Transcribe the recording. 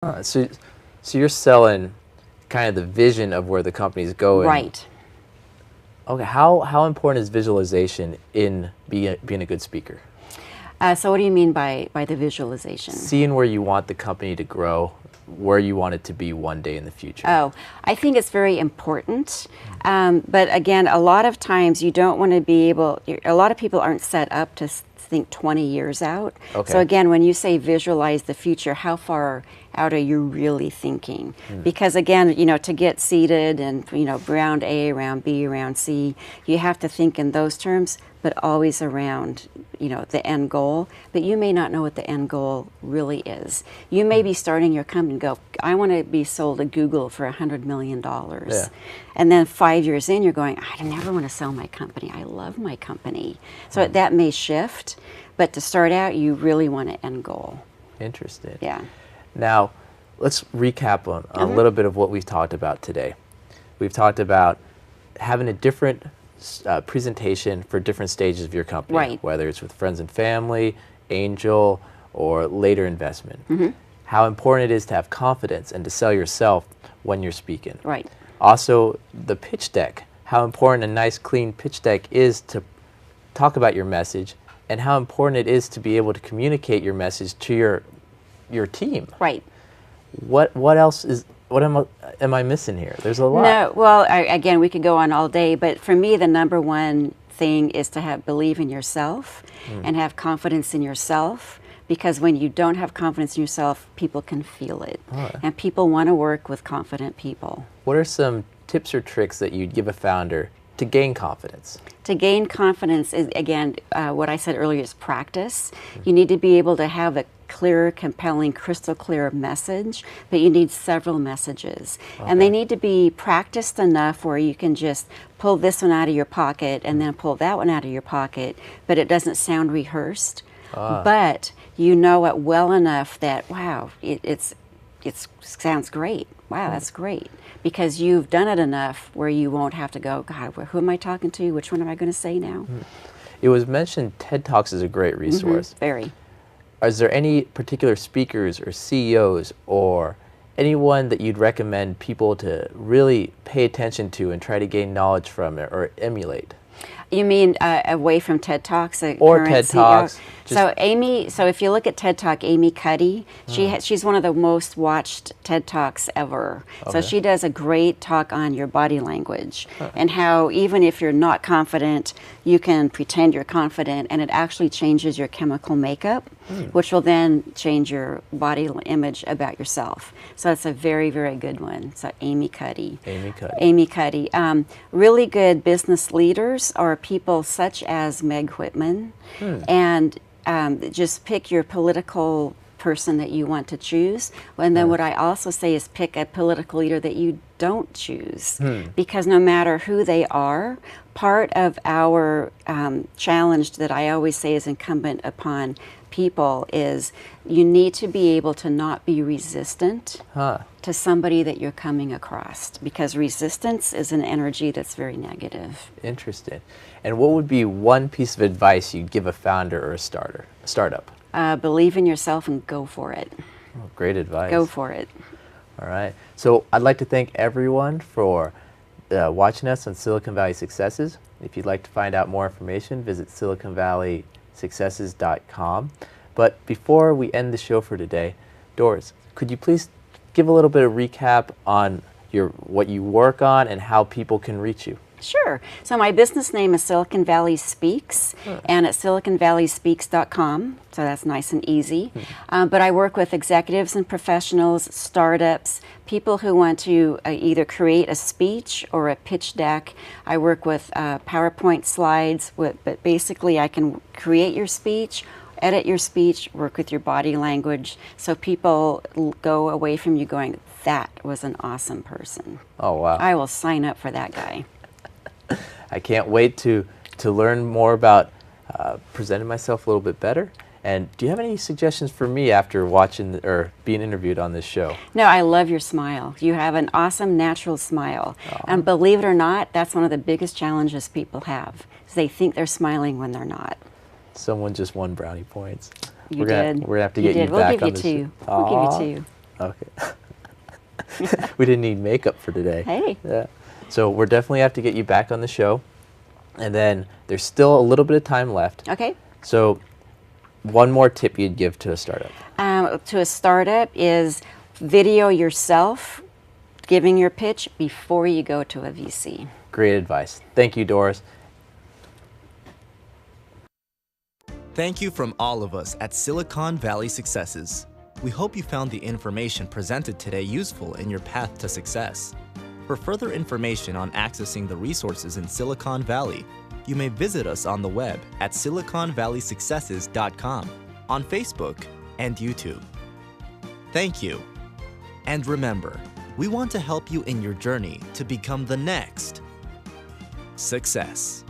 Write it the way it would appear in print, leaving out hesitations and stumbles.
So you're selling kind of the vision of where the company's going. Right. Okay, how important is visualization in being a good speaker? So what do you mean by the visualization? Seeing where you want the company to grow, where you want it to be one day in the future. Oh, I think it's very important. But again, a lot of times you don't want to be able, a lot of people aren't set up to think 20 years out. Okay. So again, when you say visualize the future, how far out are you really thinking? Because again, to get seated and, round A, round B, round C, you have to think in those terms, but always around, the end goal. But you may not know what the end goal really is. You may be starting your company and go, I want to be sold to Google for $100 million. Yeah. And then 5 years in, you're going, I never want to sell my company. I love my company. So that may shift, but to start out, you really want an end goal. Interesting. Yeah. Now, let's recap on a little bit of what we've talked about today. We've talked about having a different presentation for different stages of your company, Right. whether it's with friends and family, angel, or later investment. How important it is to have confidence and to sell yourself when you're speaking. Right. Also, the pitch deck, how important a nice clean pitch deck is to talk about your message, and how important it is to be able to communicate your message to your team. Right. What else is, what am I missing here? There's a lot. No, well, again, we could go on all day, but for me, the number one thing is to believe in yourself and have confidence in yourself, because when you don't have confidence in yourself, people can feel it. And people want to work with confident people. What are some tips or tricks that you'd give a founder to gain confidence? To gain confidence is, again, what I said earlier is practice. You need to be able to have a clear, compelling, crystal clear message, but you need several messages. And they need to be practiced enough where you can just pull this one out of your pocket and then pull that one out of your pocket, but it doesn't sound rehearsed. But you know it well enough that, wow, it sounds great. Wow, that's great. Because you've done it enough where you won't have to go, God, who am I talking to? Which one am I going to say now? It was mentioned TED Talks is a great resource. Very. Is there any particular speakers or CEOs or anyone that you'd recommend people to really pay attention to and try to gain knowledge from or emulate? You mean away from TED Talks? Or TED Talks. So if you look at TED Talk, Amy Cuddy, she's one of the most watched TED Talks ever. So she does a great talk on your body language and how even if you're not confident, you can pretend you're confident, and it actually changes your chemical makeup, which will then change your body image about yourself. So it's a very, very good one. So Amy Cuddy. Amy Cuddy. Amy Cuddy. Really good business leaders are people such as Meg Whitman, and just pick your political person that you want to choose. And then what I also say is pick a political leader that you don't choose, because no matter who they are, part of our challenge that I always say is incumbent upon people is you need to be able to not be resistant to somebody that you're coming across, because resistance is an energy that's very negative. Interesting. And what would be one piece of advice you'd give a founder or a startup? Believe in yourself and go for it. Oh, great advice. Go for it. All right. So I'd like to thank everyone for watching us on Silicon Valley Successes. If you'd like to find out more information, visit siliconvalleysuccesses.com. But before we end the show for today, Doris, could you please give a little bit of recap on what you work on and how people can reach you? Sure. So my business name is Silicon Valley Speaks, and it's siliconvalleyspeaks.com, so that's nice and easy. But I work with executives and professionals, startups, people who want to either create a speech or a pitch deck. I work with PowerPoint slides, but basically I can create your speech, edit your speech, work with your body language, so people go away from you going, that was an awesome person. Oh, wow. I will sign up for that guy. I can't wait to learn more about presenting myself a little bit better. And do you have any suggestions for me after watching or being interviewed on this show? No, I love your smile. You have an awesome, natural smile. And believe it or not, that's one of the biggest challenges people have, is they think they're smiling when they're not. Someone just won brownie points. You We're gonna have to get you back on the show. We'll give you two. Okay. We didn't need makeup for today. Hey. Yeah. So we're definitely have to get you back on the show. And then there's still a little bit of time left. Okay. So one more tip you'd give to a startup. To a startup is video yourself giving your pitch before you go to a VC. Great advice. Thank you, Doris. Thank you from all of us at Silicon Valley Successes. We hope you found the information presented today useful in your path to success. For further information on accessing the resources in Silicon Valley, you may visit us on the web at siliconvalleysuccesses.com, on Facebook and YouTube. Thank you. And remember, we want to help you in your journey to become the next success.